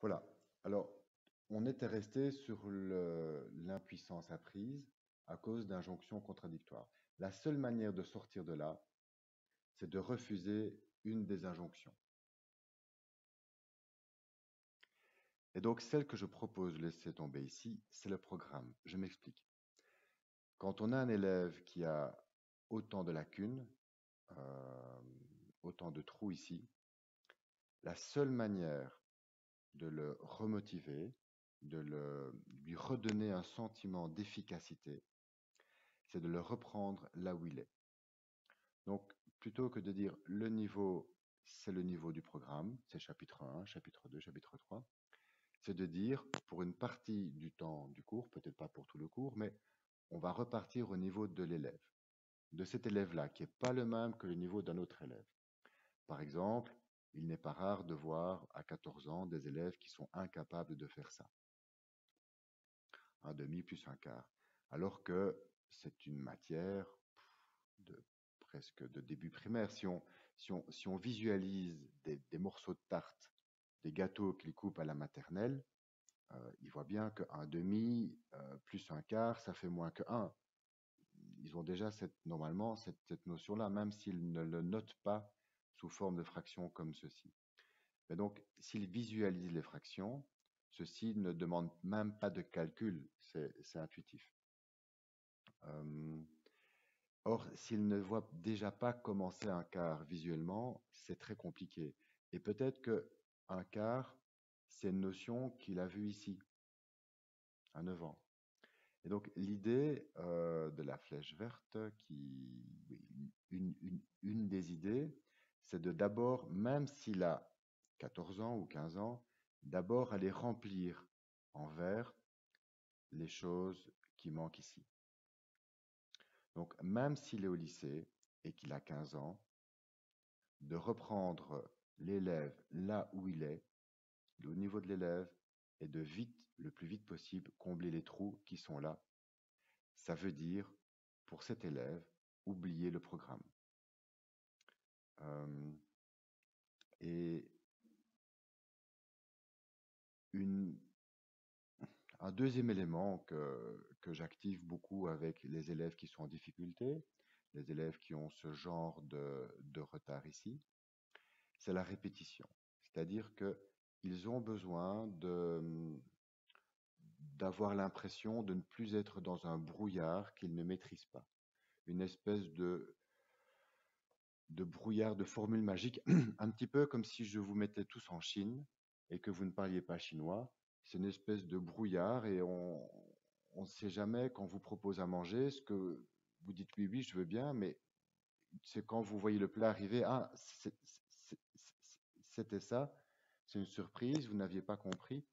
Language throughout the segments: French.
Voilà. Alors, on était resté sur l'impuissance apprise à cause d'injonctions contradictoires. La seule manière de sortir de là, c'est de refuser une des injonctions. Et donc, celle que je propose de laisser tomber ici, c'est le programme. Je m'explique. Quand on a un élève qui a autant de lacunes, euh, autant de trous ici, la seule manière de le remotiver, lui redonner un sentiment d'efficacité, c'est de le reprendre là où il est. Donc, plutôt que de dire le niveau, c'est le niveau du programme, c'est chapitre 1, chapitre 2, chapitre 3, c'est de dire, pour une partie du temps du cours, peut-être pas pour tout le cours, mais on va repartir au niveau de l'élève, de cet élève-là, qui n'est pas le même que le niveau d'un autre élève. Par exemple, il n'est pas rare de voir à 14 ans des élèves qui sont incapables de faire ça. Un demi plus un quart. Alors que c'est une matière de presque de début primaire. Si on visualise des morceaux de tarte, des gâteaux qu'ils coupent à la maternelle, ils voient bien qu'un demi plus un quart, ça fait moins que 1. Ils ont déjà normalement cette notion-là, même s'ils ne le notent pas sous forme de fractions comme ceci. Mais donc, s'ils visualisent les fractions, ceci ne demande même pas de calcul, c'est intuitif. Or, s'ils ne voient déjà pas commencer un quart visuellement, c'est très compliqué. Et peut-être qu'un quart, c'est une notion qu'il a vue ici, à 9 ans. Et donc, l'idée de la flèche verte, une des idées, c'est de d'abord, même s'il a 14 ans ou 15 ans, d'abord aller remplir en vert les choses qui manquent ici. Donc, même s'il est au lycée et qu'il a 15 ans, de reprendre l'élève là où il est, au niveau de l'élève, et de le plus vite possible, combler les trous qui sont là. Ça veut dire, pour cet élève, oublier le programme. Et un deuxième élément que j'active beaucoup avec les élèves qui sont en difficulté, les élèves qui ont ce genre de retard ici, c'est la répétition. C'est-à-dire qu'ils ont besoin d'avoir l'impression de ne plus être dans un brouillard qu'ils ne maîtrisent pas. Une espèce de brouillard de formules magiques, un petit peu comme si je vous mettais tous en Chine et que vous ne parliez pas chinois. C'est une espèce de brouillard et on ne sait jamais quand on vous propose à manger ce que vous dites oui, oui, je veux bien, mais c'est quand vous voyez le plat arriver, ah, c'était ça, c'est une surprise, vous n'aviez pas compris.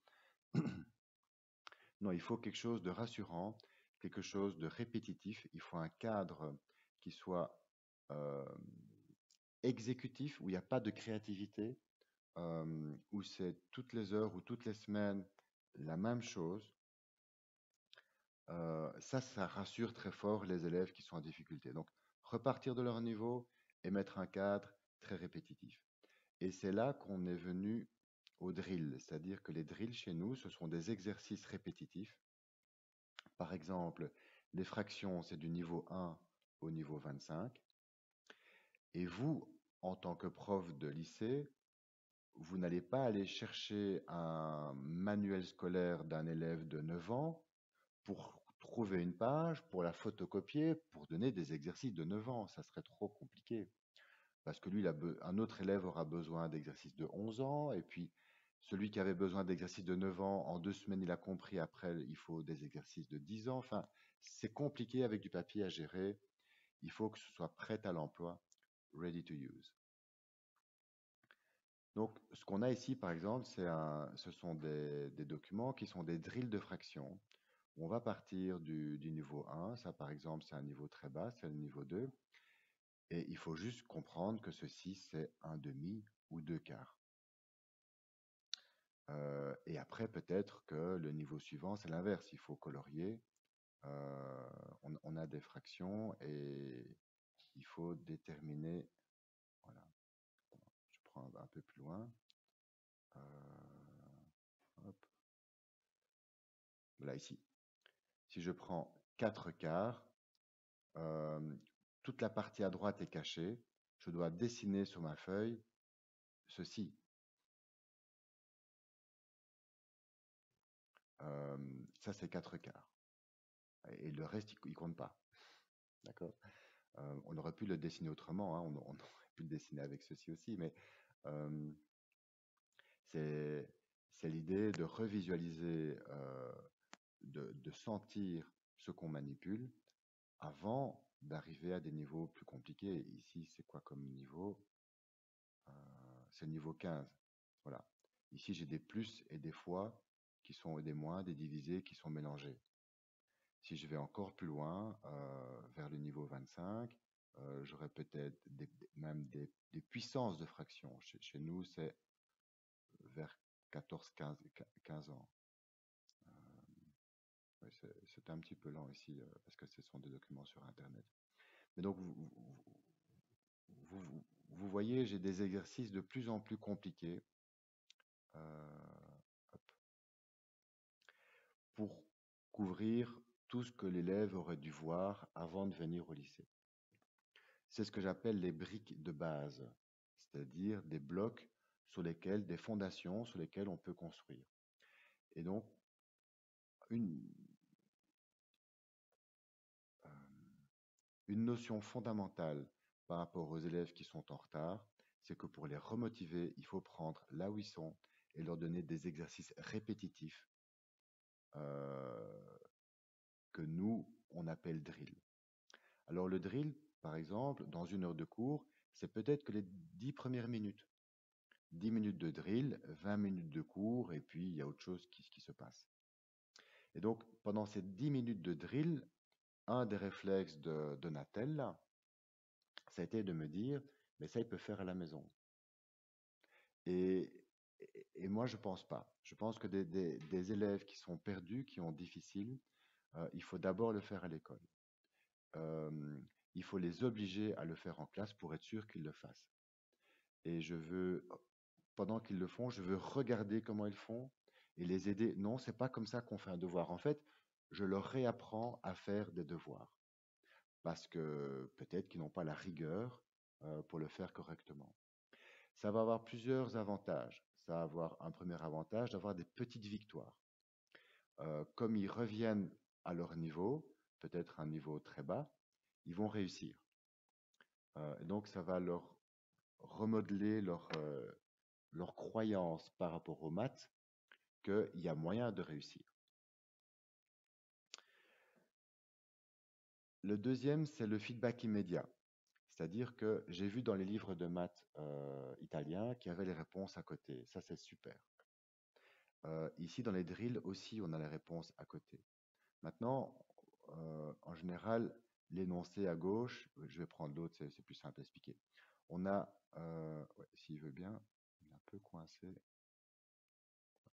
Non, il faut quelque chose de rassurant, quelque chose de répétitif. Il faut un cadre qui soit euh, exécutif, où il n'y a pas de créativité, où c'est toutes les heures ou toutes les semaines la même chose. Ça rassure très fort les élèves qui sont en difficulté. Donc, repartir de leur niveau et mettre un cadre très répétitif. Et c'est là qu'on est venu au drill, c'est-à-dire que les drills chez nous, ce sont des exercices répétitifs. Par exemple, les fractions, c'est du niveau 1 au niveau 25. Et vous, en tant que prof de lycée, vous n'allez pas aller chercher un manuel scolaire d'un élève de 9 ans pour trouver une page, pour la photocopier, pour donner des exercices de 9 ans. Ça serait trop compliqué. Parce que lui, un autre élève aura besoin d'exercices de 11 ans, et puis celui qui avait besoin d'exercices de 9 ans, en 2 semaines, il a compris, après, il faut des exercices de 10 ans. Enfin, c'est compliqué avec du papier à gérer. Il faut que ce soit prêt à l'emploi, ready to use. Donc, ce qu'on a ici, par exemple, ce sont des documents qui sont des drills de fractions. On va partir du niveau 1. Ça, par exemple, c'est un niveau très bas, c'est le niveau 2. Et il faut juste comprendre que ceci, c'est un demi ou deux quarts. Et après, peut-être que le niveau suivant, c'est l'inverse. Il faut colorier. On a des fractions et il faut déterminer. Voilà. Je prends un peu plus loin. Voilà, ici. Si je prends 4 quarts, toute la partie à droite est cachée. Je dois dessiner sur ma feuille ceci. Ça, c'est 4 quarts. Et le reste, il ne compte pas. D'accord? On aurait pu le dessiner autrement, hein. On aurait pu le dessiner avec ceci aussi, mais euh, c'est l'idée de revisualiser, de sentir ce qu'on manipule avant d'arriver à des niveaux plus compliqués. Ici, c'est quoi comme niveau? C'est le niveau 15. Voilà. Ici, j'ai des plus et des fois qui sont et des moins, des divisés qui sont mélangés. Si je vais encore plus loin, vers le niveau 25, j'aurai peut-être même des puissances de fractions. Chez nous, c'est vers 14, 15 ans. Ouais, c'est un petit peu lent ici, parce que ce sont des documents sur Internet. Mais donc, vous voyez, j'ai des exercices de plus en plus compliqués, hop, pour couvrir tout ce que l'élève aurait dû voir avant de venir au lycée. C'est ce que j'appelle les briques de base, c'est-à-dire des blocs sur lesquels, des fondations sur lesquelles on peut construire. Et donc, une, euh, une notion fondamentale par rapport aux élèves qui sont en retard, c'est que pour les remotiver, il faut prendre là où ils sont et leur donner des exercices répétitifs, euh, que nous, on appelle drill. Alors le drill, par exemple, dans une heure de cours, c'est peut-être que les 10 premières minutes. 10 minutes de drill, 20 minutes de cours, et puis il y a autre chose qui se passe. Et donc, pendant ces 10 minutes de drill, un des réflexes de Donatel, là, ça a été de me dire, mais ça, il peut faire à la maison. Et, et moi, je pense pas. Je pense que des élèves qui sont perdus, qui ont difficile, il faut d'abord le faire à l'école. Euh, il faut les obliger à le faire en classe pour être sûr qu'ils le fassent. Et je veux, pendant qu'ils le font, je veux regarder comment ils font et les aider. Non, c'est pas comme ça qu'on fait un devoir. En fait, je leur réapprends à faire des devoirs parce que peut-être qu'ils n'ont pas la rigueur, pour le faire correctement. Ça va avoir plusieurs avantages. Ça va avoir un premier avantage d'avoir des petites victoires. Comme ils reviennent à leur niveau, peut-être un niveau très bas, ils vont réussir. Donc ça va leur remodeler leur croyance par rapport aux maths qu'il y a moyen de réussir. Le deuxième, c'est le feedback immédiat. C'est-à-dire que j'ai vu dans les livres de maths, italiens qu'il y avait les réponses à côté. Ça, c'est super. Ici, dans les drills aussi, on a les réponses à côté. Maintenant, en général, l'énoncé à gauche, je vais prendre l'autre, c'est plus simple à expliquer. On a, ouais, s'il veut bien, il est un peu coincé,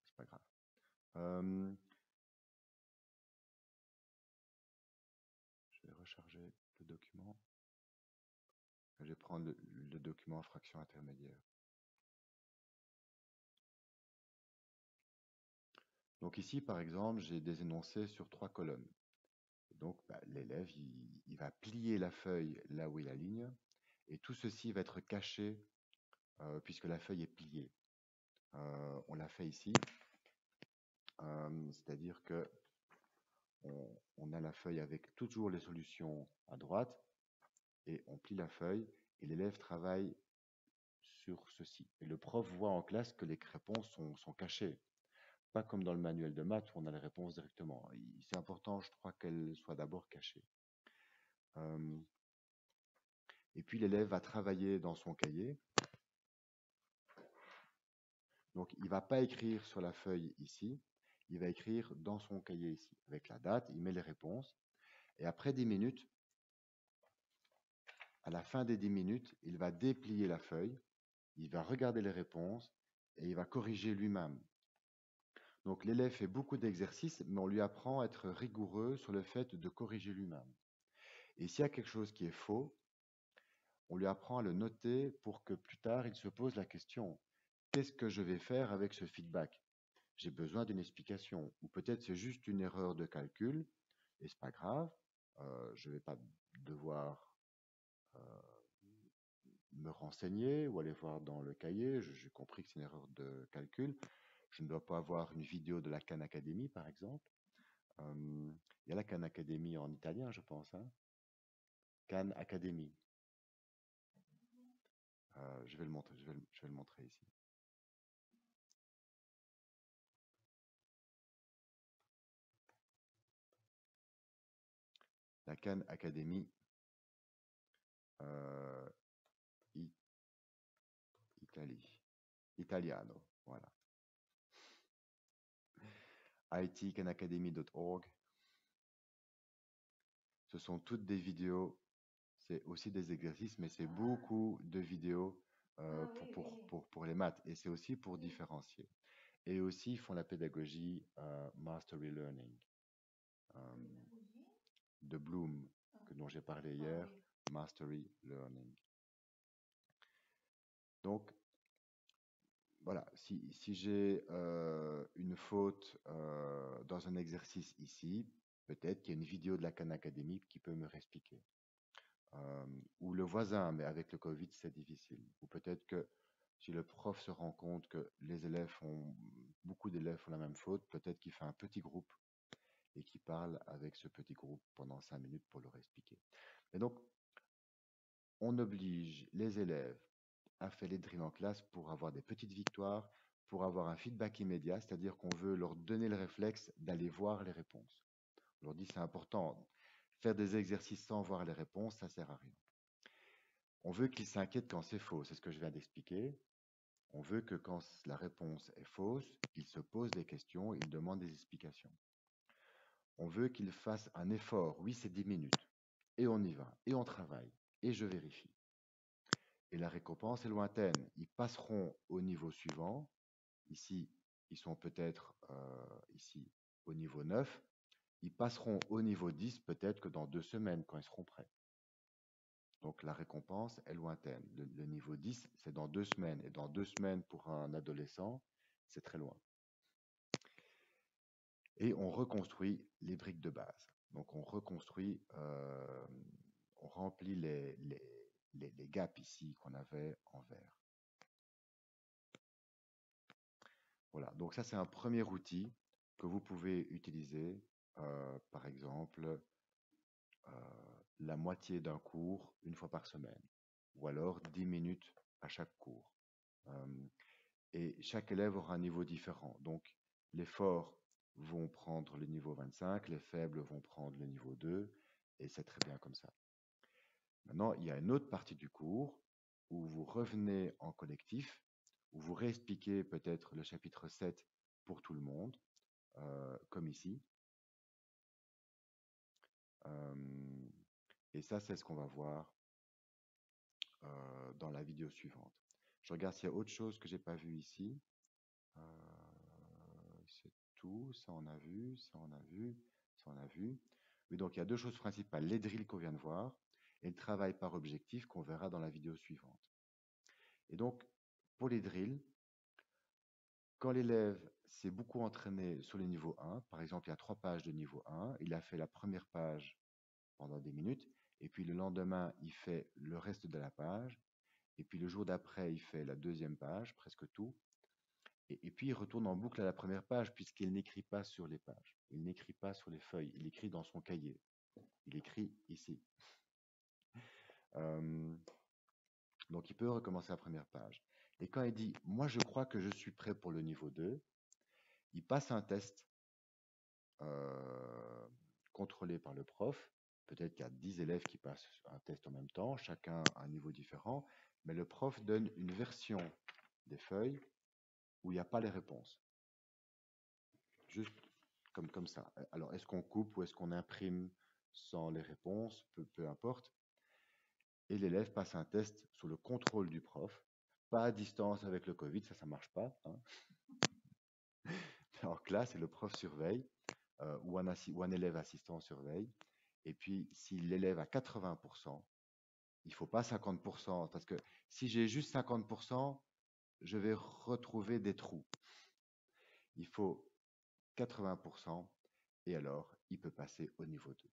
c'est pas grave. Je vais recharger le document. Je vais prendre le document fraction intermédiaire. Donc ici, par exemple, j'ai des énoncés sur 3 colonnes. Donc, l'élève, il va plier la feuille là où est la ligne, et tout ceci va être caché, puisque la feuille est pliée. On l'a fait ici, c'est-à-dire que on a la feuille avec toujours les solutions à droite, et on plie la feuille, et l'élève travaille sur ceci. Et le prof voit en classe que les réponses sont cachées. Pas comme dans le manuel de maths où on a les réponses directement. C'est important, je crois, qu'elles soient d'abord cachées. Et puis l'élève va travailler dans son cahier. Donc il ne va pas écrire sur la feuille ici, il va écrire dans son cahier ici. Avec la date, il met les réponses. Et après 10 minutes, à la fin des 10 minutes, il va déplier la feuille, il va regarder les réponses et il va corriger lui-même. Donc l'élève fait beaucoup d'exercices, mais on lui apprend à être rigoureux sur le fait de corriger lui-même. Et s'il y a quelque chose qui est faux, on lui apprend à le noter pour que plus tard, il se pose la question, qu'est-ce que je vais faire avec ce feedback? j'ai besoin d'une explication. Ou peut-être c'est juste une erreur de calcul et c'est pas grave. Je ne vais pas devoir me renseigner ou aller voir dans le cahier. J'ai compris que c'est une erreur de calcul. Je ne dois pas avoir une vidéo de la Khan Academy, par exemple. Il y a la Khan Academy en italien, je pense. Hein. Khan Academy. Je vais le montrer, je vais le montrer ici. La Khan Academy I- Italiano, voilà. itkhanacademy.org. Ce sont toutes des vidéos, c'est aussi des exercices, mais c'est beaucoup de vidéos pour les maths. Et c'est aussi pour différencier. Et aussi, ils font la pédagogie Mastery Learning de Bloom, dont j'ai parlé hier, Mastery Learning. Donc, voilà, si j'ai une faute dans un exercice ici, peut-être qu'il y a une vidéo de la Khan Academy qui peut me réexpliquer. Ou le voisin, mais avec le Covid, c'est difficile. Ou peut-être que si le prof se rend compte que beaucoup d'élèves font la même faute, peut-être qu'il fait un petit groupe et qu'il parle avec ce petit groupe pendant 5 minutes pour leur expliquer. Et donc, on oblige les élèves à faire les drills en classe pour avoir des petites victoires, pour avoir un feedback immédiat, c'est-à-dire qu'on veut leur donner le réflexe d'aller voir les réponses. On leur dit c'est important, faire des exercices sans voir les réponses, ça ne sert à rien. On veut qu'ils s'inquiètent quand c'est faux, c'est ce que je viens d'expliquer. On veut que quand la réponse est fausse, ils se posent des questions, ils demandent des explications. On veut qu'ils fassent un effort, oui c'est 10 minutes, et on y va, et on travaille, et je vérifie. Et la récompense est lointaine. Ils passeront au niveau suivant. Ici, ils sont peut-être ici au niveau 9. Ils passeront au niveau 10 peut-être que dans 2 semaines quand ils seront prêts. Donc la récompense est lointaine. Le niveau 10, c'est dans 2 semaines. Et dans 2 semaines pour un adolescent, c'est très loin. Et on reconstruit les briques de base. Donc on reconstruit, on remplit les gaps ici qu'on avait en vert. Voilà, donc ça c'est un premier outil que vous pouvez utiliser, par exemple, la moitié d'un cours une fois par semaine, ou alors 10 minutes à chaque cours. Et chaque élève aura un niveau différent. Donc les forts vont prendre le niveau 25, les faibles vont prendre le niveau 2, et c'est très bien comme ça. Maintenant, il y a une autre partie du cours où vous revenez en collectif, où vous réexpliquez peut-être le chapitre 7 pour tout le monde, comme ici. Et ça, c'est ce qu'on va voir dans la vidéo suivante. Je regarde s'il y a autre chose que j'ai pas vu ici. C'est tout, ça on a vu, ça on a vu, ça on a vu. Oui, donc il y a deux choses principales, les drills qu'on vient de voir et le travail par objectif qu'on verra dans la vidéo suivante. Et donc, pour les drills, quand l'élève s'est beaucoup entraîné sur le niveau 1, par exemple, il y a 3 pages de niveau 1, il a fait la première page pendant des minutes, et puis le lendemain, il fait le reste de la page, et puis le jour d'après, il fait la deuxième page, presque tout, et puis il retourne en boucle à la première page, puisqu'il n'écrit pas sur les pages, il n'écrit pas sur les feuilles, il écrit dans son cahier, il écrit ici. Donc il peut recommencer la première page. Et quand il dit « moi je crois que je suis prêt pour le niveau 2 », il passe un test contrôlé par le prof. Peut-être qu'il y a 10 élèves qui passent un test en même temps, chacun à un niveau différent, mais le prof donne une version des feuilles où il n'y a pas les réponses. Juste comme ça. Alors, est-ce qu'on coupe ou est-ce qu'on imprime sans les réponses? Peu importe. Et l'élève passe un test sous le contrôle du prof, pas à distance avec le Covid, ça ne marche pas. Hein. En classe, et le prof surveille, ou un élève assistant surveille. Et puis, si l'élève a 80%, il ne faut pas 50%, parce que si j'ai juste 50%, je vais retrouver des trous. Il faut 80% et alors il peut passer au niveau 2.